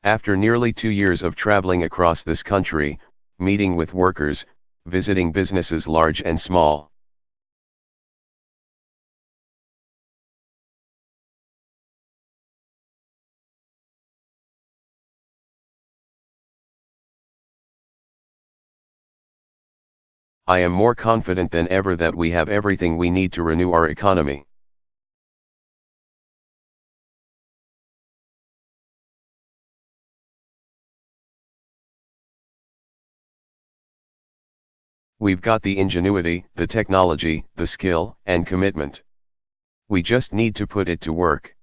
After nearly 2 years of traveling across this country, meeting with workers, visiting businesses large and small, I am more confident than ever that we have everything we need to renew our economy. We've got the ingenuity, the technology, the skill, and commitment. We just need to put it to work.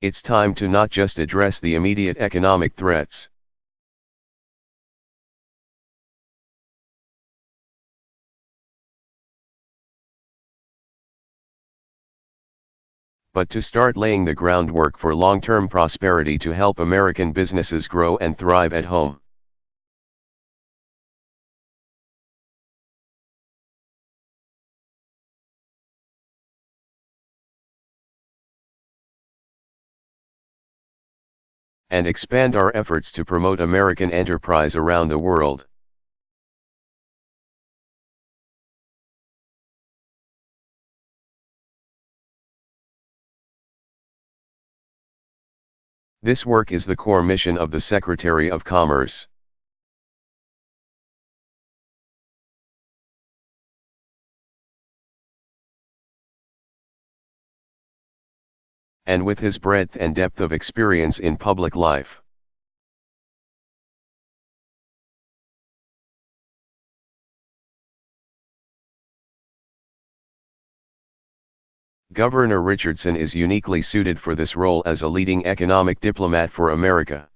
It's time to not just address the immediate economic threats, but to start laying the groundwork for long-term prosperity to help American businesses grow and thrive at home. And expand our efforts to promote American enterprise around the world. This work is the core mission of the Secretary of Commerce. And with his breadth and depth of experience in public life, Governor Richardson is uniquely suited for this role as a leading economic diplomat for America.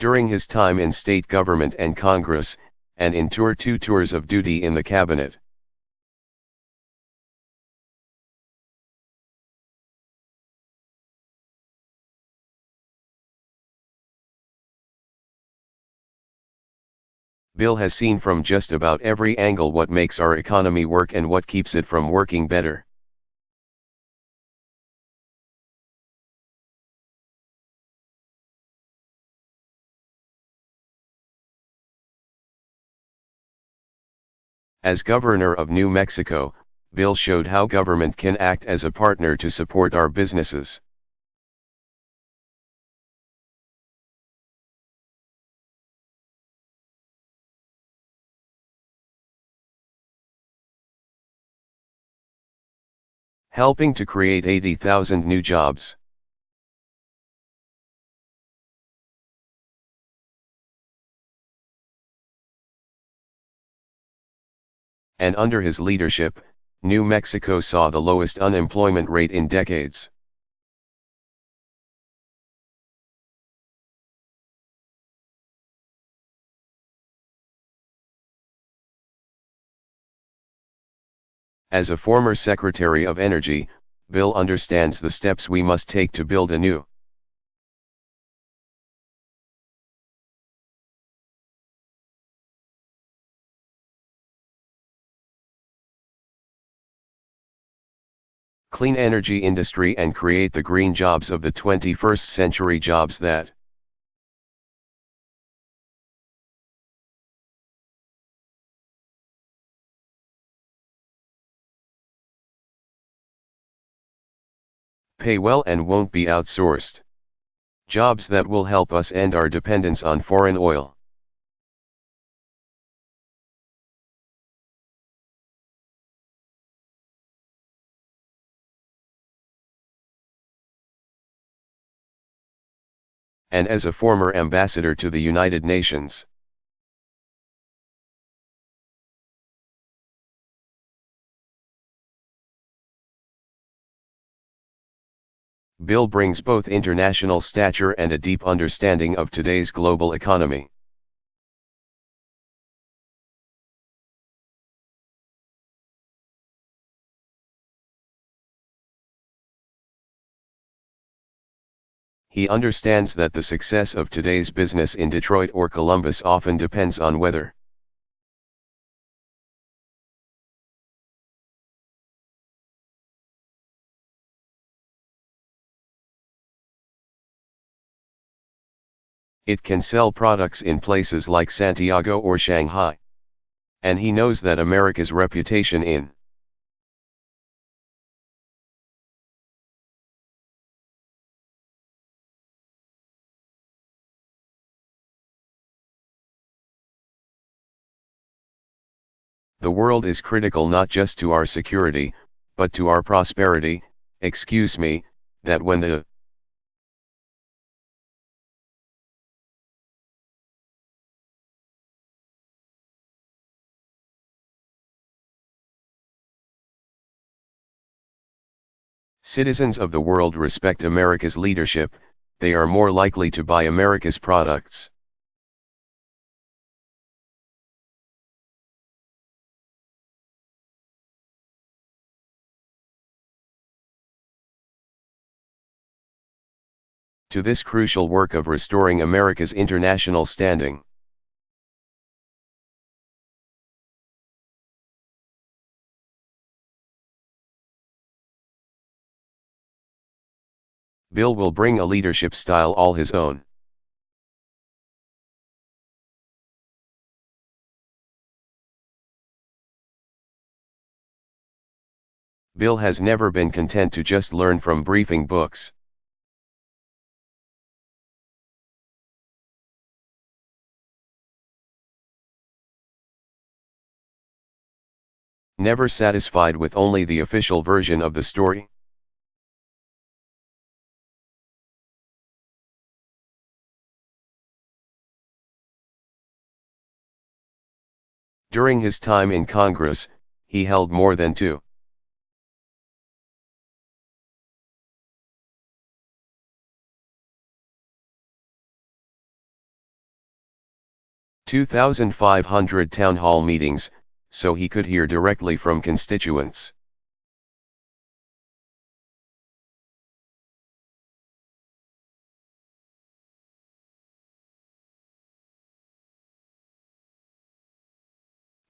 During his time in state government and Congress, and in two tours of duty in the cabinet, Bill has seen from just about every angle what makes our economy work and what keeps it from working better. As Governor of New Mexico, Bill showed how government can act as a partner to support our businesses. Helping to create 80,000 new jobs. And under his leadership, New Mexico saw the lowest unemployment rate in decades. As a former Secretary of Energy, Bill understands the steps we must take to build a new, clean energy industry and create the green jobs of the 21st century, jobs that pay well and won't be outsourced. Jobs that will help us end our dependence on foreign oil. And as a former ambassador to the United Nations, Bill brings both international stature and a deep understanding of today's global economy. He understands that the success of today's business in Detroit or Columbus often depends on weather. It can sell products in places like Santiago or Shanghai. And he knows that America's reputation in the world is critical not just to our security, but to our prosperity. Excuse me, that when the citizens of the world respect America's leadership, they are more likely to buy America's products. To this crucial work of restoring America's international standing, Bill will bring a leadership style all his own. Bill has never been content to just learn from briefing books. Never satisfied with only the official version of the story. During his time in Congress, he held more than 2,500 town hall meetings, so he could hear directly from constituents.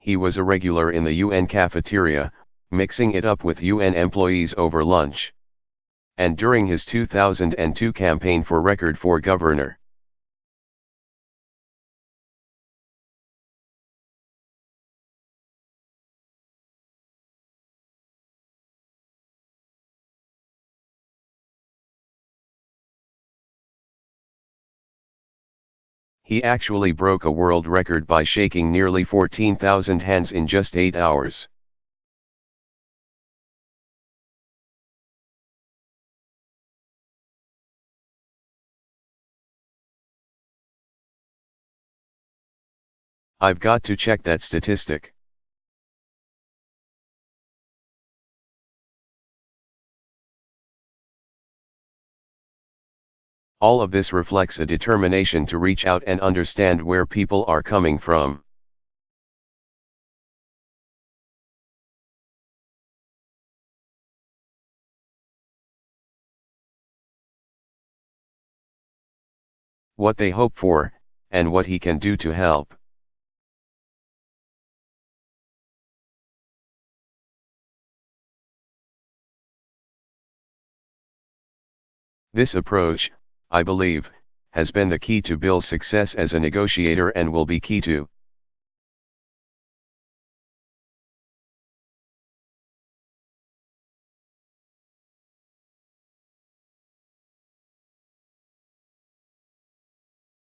He was a regular in the UN cafeteria, mixing it up with UN employees over lunch. And during his 2002 campaign for record for governor, he actually broke a world record by shaking nearly 14,000 hands in just 8 hours. I've got to check that statistic. All of this reflects a determination to reach out and understand where people are coming from. What they hope for, and what he can do to help. This approach, I believe, has been the key to Bill's success as a negotiator and will be key to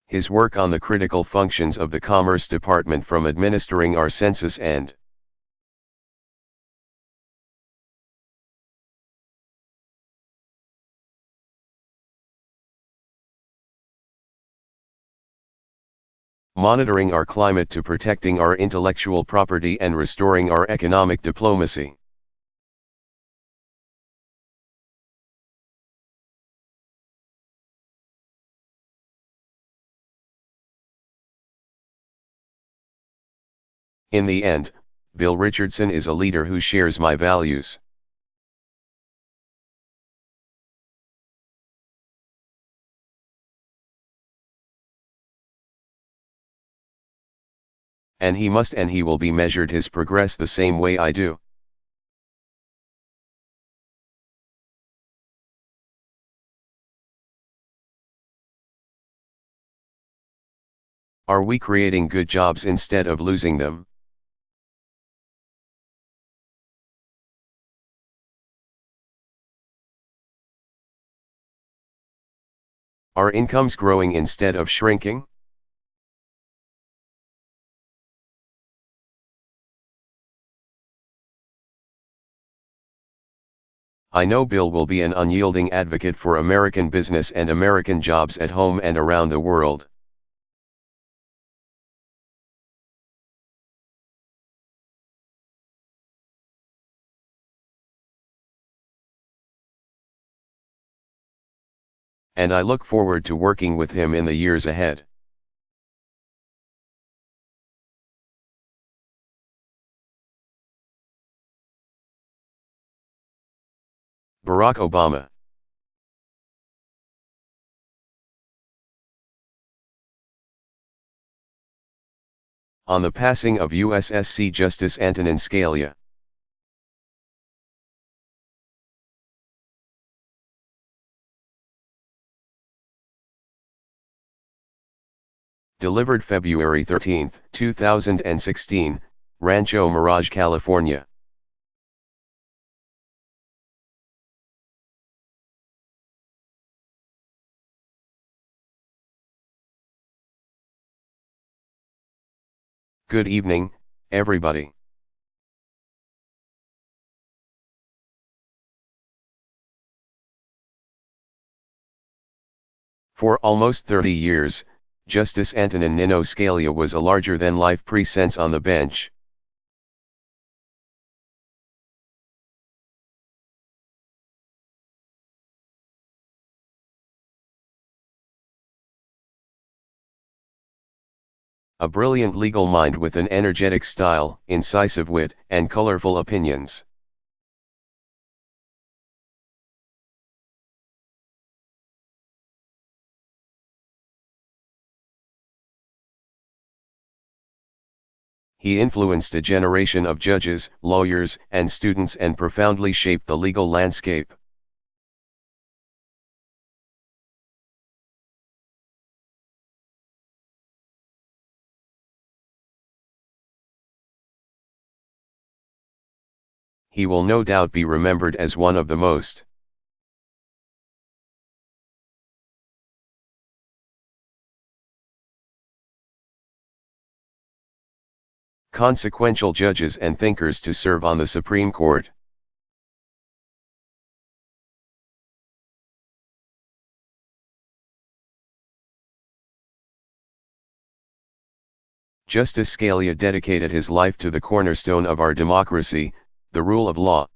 his work on the critical functions of the Commerce Department, from administering our census and monitoring our climate to protecting our intellectual property and restoring our economic diplomacy. In the end, Bill Richardson is a leader who shares my values. and he will be measured his progress the same way I do. Are we creating good jobs instead of losing them? Are incomes growing instead of shrinking? I know Bill will be an unyielding advocate for American business and American jobs at home and around the world. And I look forward to working with him in the years ahead. Barack Obama. On the passing of USSC Justice Antonin Scalia. Delivered February 13, 2016, Rancho Mirage, California. Good evening, everybody. For almost 30 years, Justice Antonin Nino Scalia was a larger-than-life presence on the bench. A brilliant legal mind with an energetic style, incisive wit, and colorful opinions. He influenced a generation of judges, lawyers, and students and profoundly shaped the legal landscape. He will no doubt be remembered as one of the most consequential judges and thinkers to serve on the Supreme Court. Justice Scalia dedicated his life to the cornerstone of our democracy, the rule of law.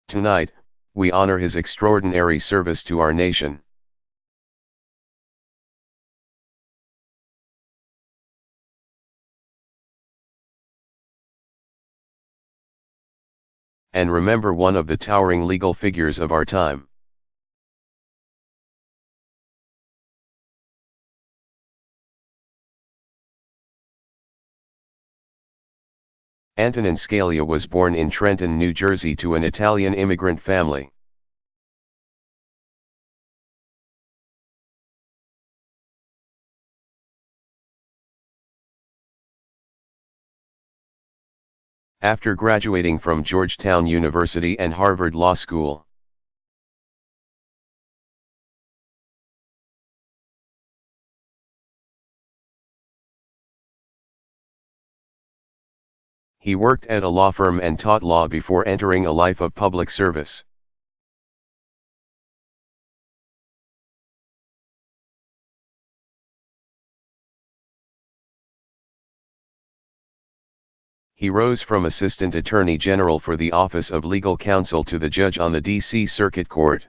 Tonight, we honor his extraordinary service to our nation. And remember one of the towering legal figures of our time. Antonin Scalia was born in Trenton, New Jersey to an Italian immigrant family. After graduating from Georgetown University and Harvard Law School, he worked at a law firm and taught law before entering a life of public service. He rose from Assistant Attorney General for the Office of Legal Counsel to the judge on the D.C. Circuit Court.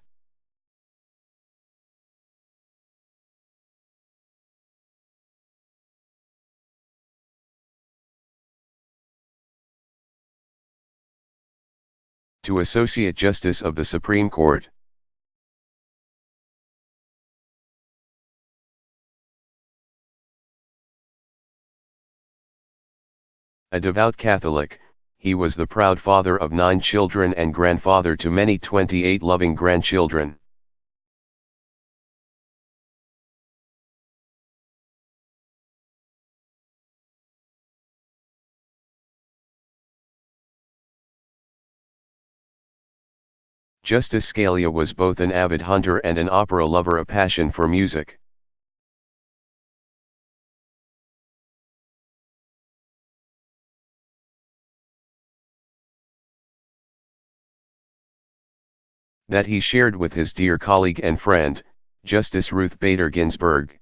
to Associate Justice of the Supreme Court. A devout Catholic, he was the proud father of 9 children and grandfather to many 28 loving grandchildren. Justice Scalia was both an avid hunter and an opera lover, a passion for music. That he shared with his dear colleague and friend, Justice Ruth Bader Ginsburg.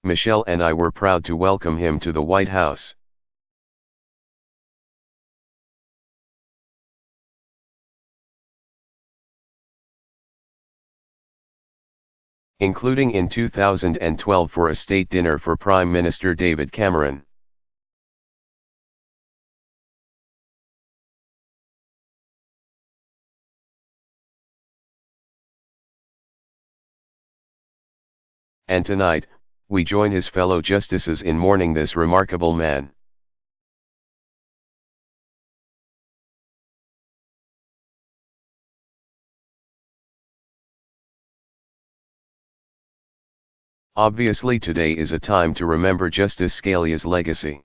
Michelle and I were proud to welcome him to the White House. Including in 2012 for a state dinner for Prime Minister David Cameron. And tonight, we join his fellow justices in mourning this remarkable man. Obviously today is a time to remember Justice Scalia's legacy.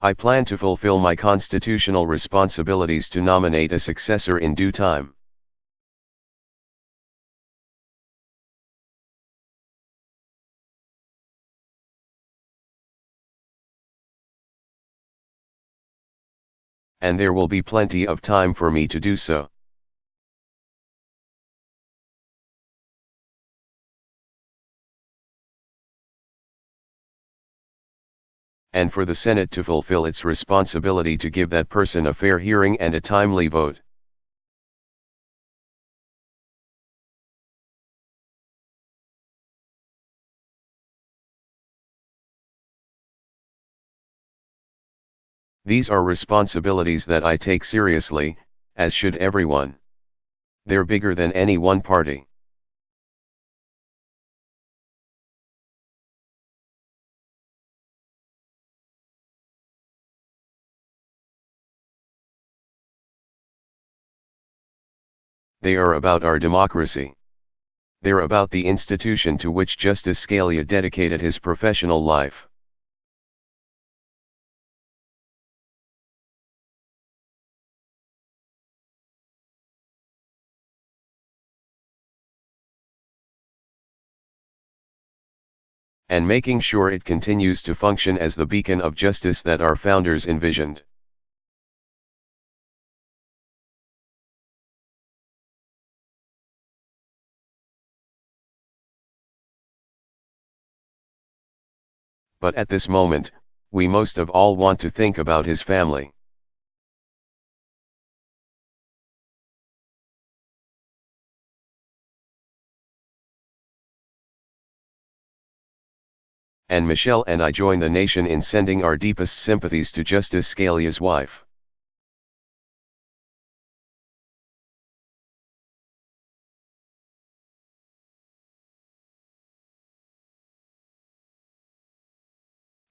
I plan to fulfill my constitutional responsibilities to nominate a successor in due time. And there will be plenty of time for me to do so. And for the Senate to fulfill its responsibility to give that person a fair hearing and a timely vote. These are responsibilities that I take seriously, as should everyone. They're bigger than any one party. They are about our democracy. They're about the institution to which Justice Scalia dedicated his professional life. And making sure it continues to function as the beacon of justice that our founders envisioned. But at this moment, we most of all want to think about his family. And Michelle and I join the nation in sending our deepest sympathies to Justice Scalia's wife.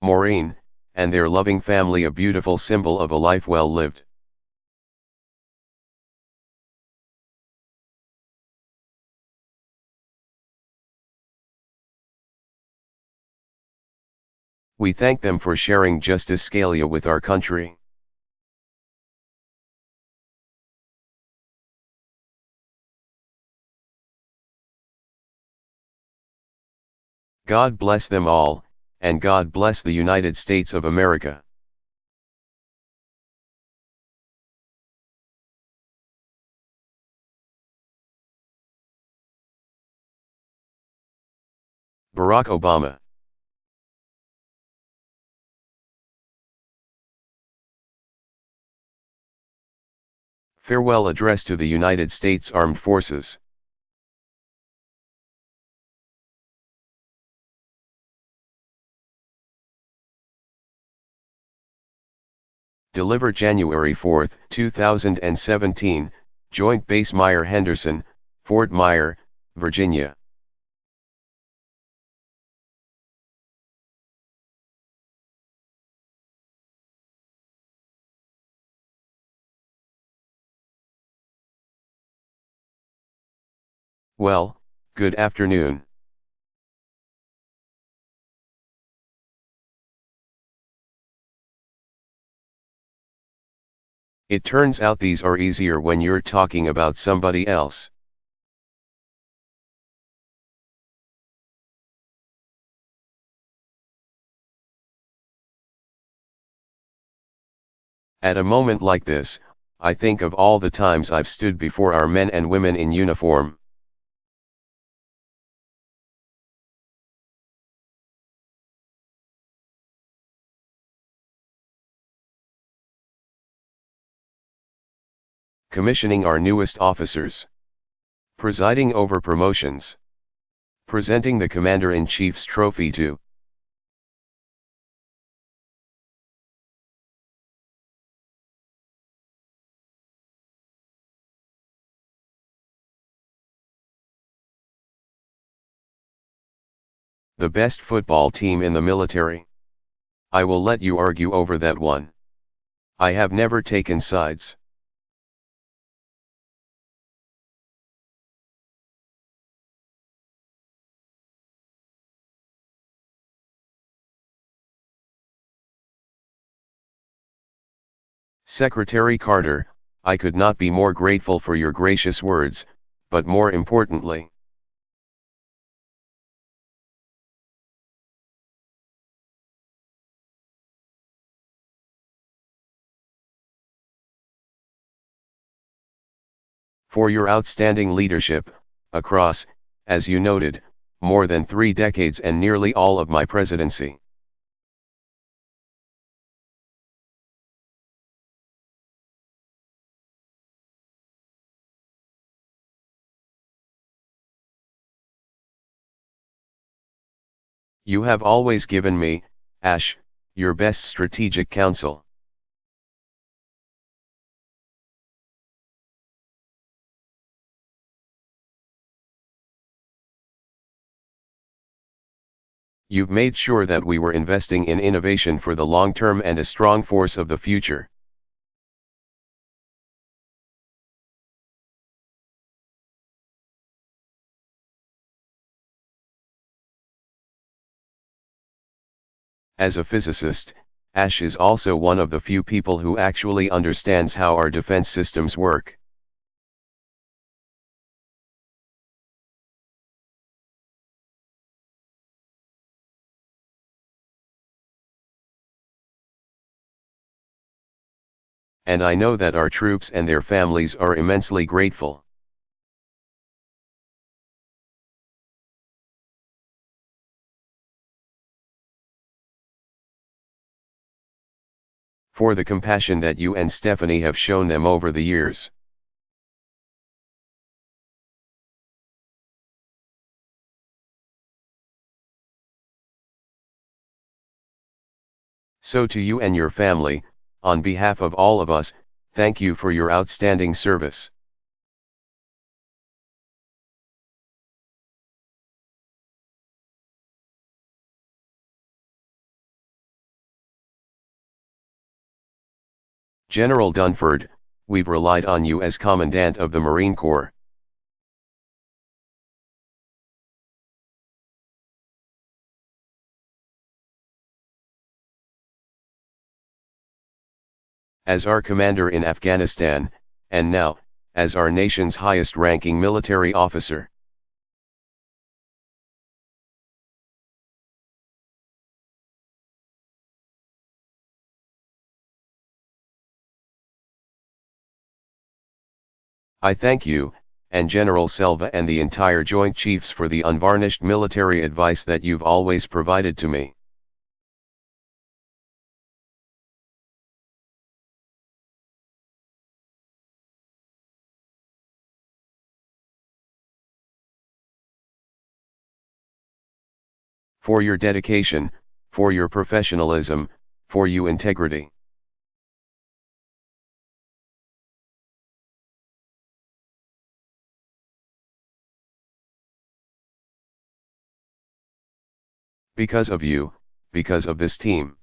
Maureen, and their loving family, a beautiful symbol of a life well lived. We thank them for sharing Justice Scalia with our country. God bless them all, and God bless the United States of America. Barack Obama. Farewell Address to the United States Armed Forces. Delivered January 4, 2017, Joint Base Myer-Henderson, Fort Myer, Virginia. Well, good afternoon. It turns out these are easier when you're talking about somebody else. At a moment like this, I think of all the times I've stood before our men and women in uniform. Commissioning our newest officers. Presiding over promotions. Presenting the Commander-in-Chief's trophy to the best football team in the military. I will let you argue over that one. I have never taken sides. Secretary Carter, I could not be more grateful for your gracious words, but more importantly, for your outstanding leadership, across, as you noted, more than 3 decades and nearly all of my presidency. You have always given me, Ash, your best strategic counsel. You've made sure that we were investing in innovation for the long term and a strong force of the future. As a physicist, Ash is also one of the few people who actually understands how our defense systems work. And I know that our troops and their families are immensely grateful. For the compassion that you and Stephanie have shown them over the years. So to you and your family, on behalf of all of us, thank you for your outstanding service. General Dunford, we've relied on you as Commandant of the Marine Corps. As our commander in Afghanistan, and now, as our nation's highest-ranking military officer. I thank you, and General Selva and the entire Joint Chiefs for the unvarnished military advice that you've always provided to me. for your dedication, for your professionalism, for your integrity. Because of you, because of this team.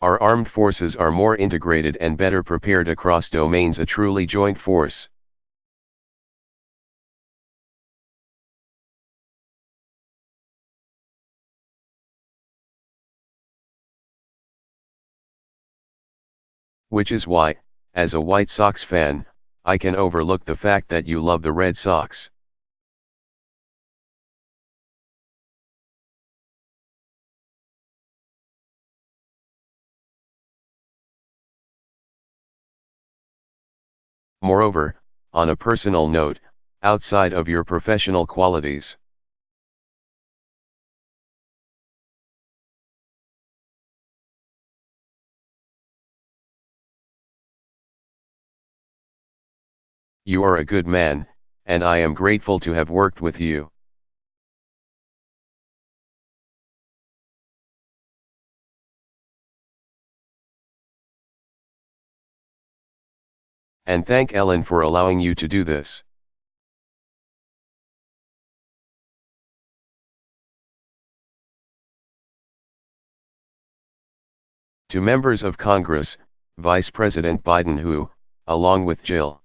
Our armed forces are more integrated and better prepared across domains, a truly joint force. Which is why, as a White Sox fan, I can overlook the fact that you love the Red Sox. Moreover, on a personal note, outside of your professional qualities, you are a good man, and I am grateful to have worked with you. And thank Ellen for allowing you to do this. To members of Congress, Vice President Biden, who, along with Jill,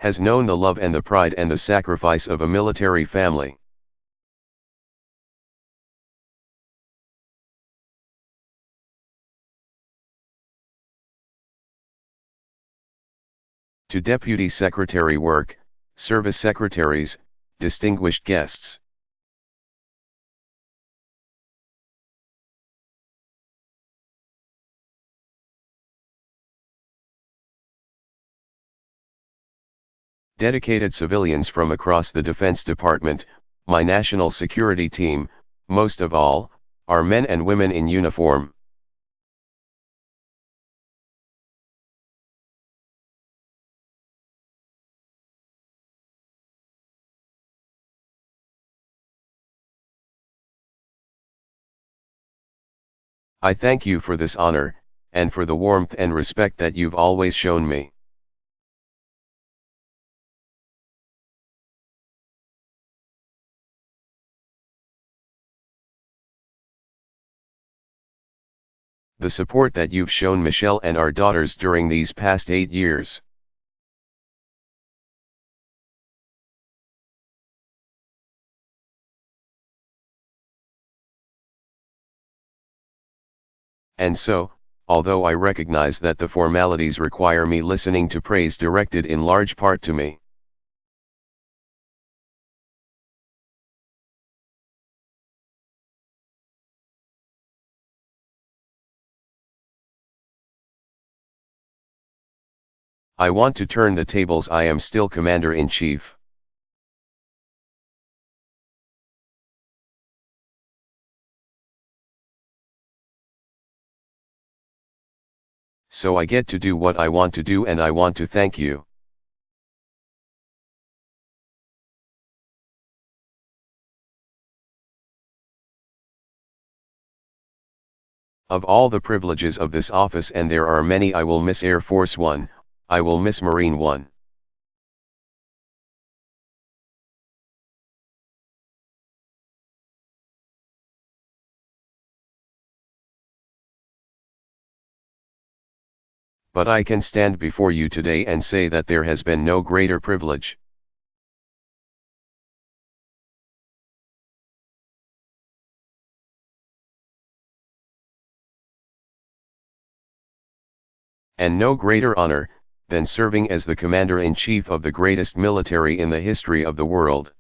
has known the love and the pride and the sacrifice of a military family. To Deputy Secretary Work, Service Secretaries, distinguished guests, dedicated civilians from across the Defense Department, my national security team, most of all, are men and women in uniform. I thank you for this honor, and for the warmth and respect that you've always shown me. The support that you've shown Michelle and our daughters during these past 8 years. And so, although I recognize that the formalities require me listening to praise directed in large part to me, I want to turn the tables. I am still Commander-in-Chief. So I get to do what I want to do, and I want to thank you. Of all the privileges of this office, and there are many, I will miss Air Force One, I will miss Marine One. But I can stand before you today and say that there has been no greater privilege. And no greater honor, than serving as the Commander-in-Chief of the greatest military in the history of the world.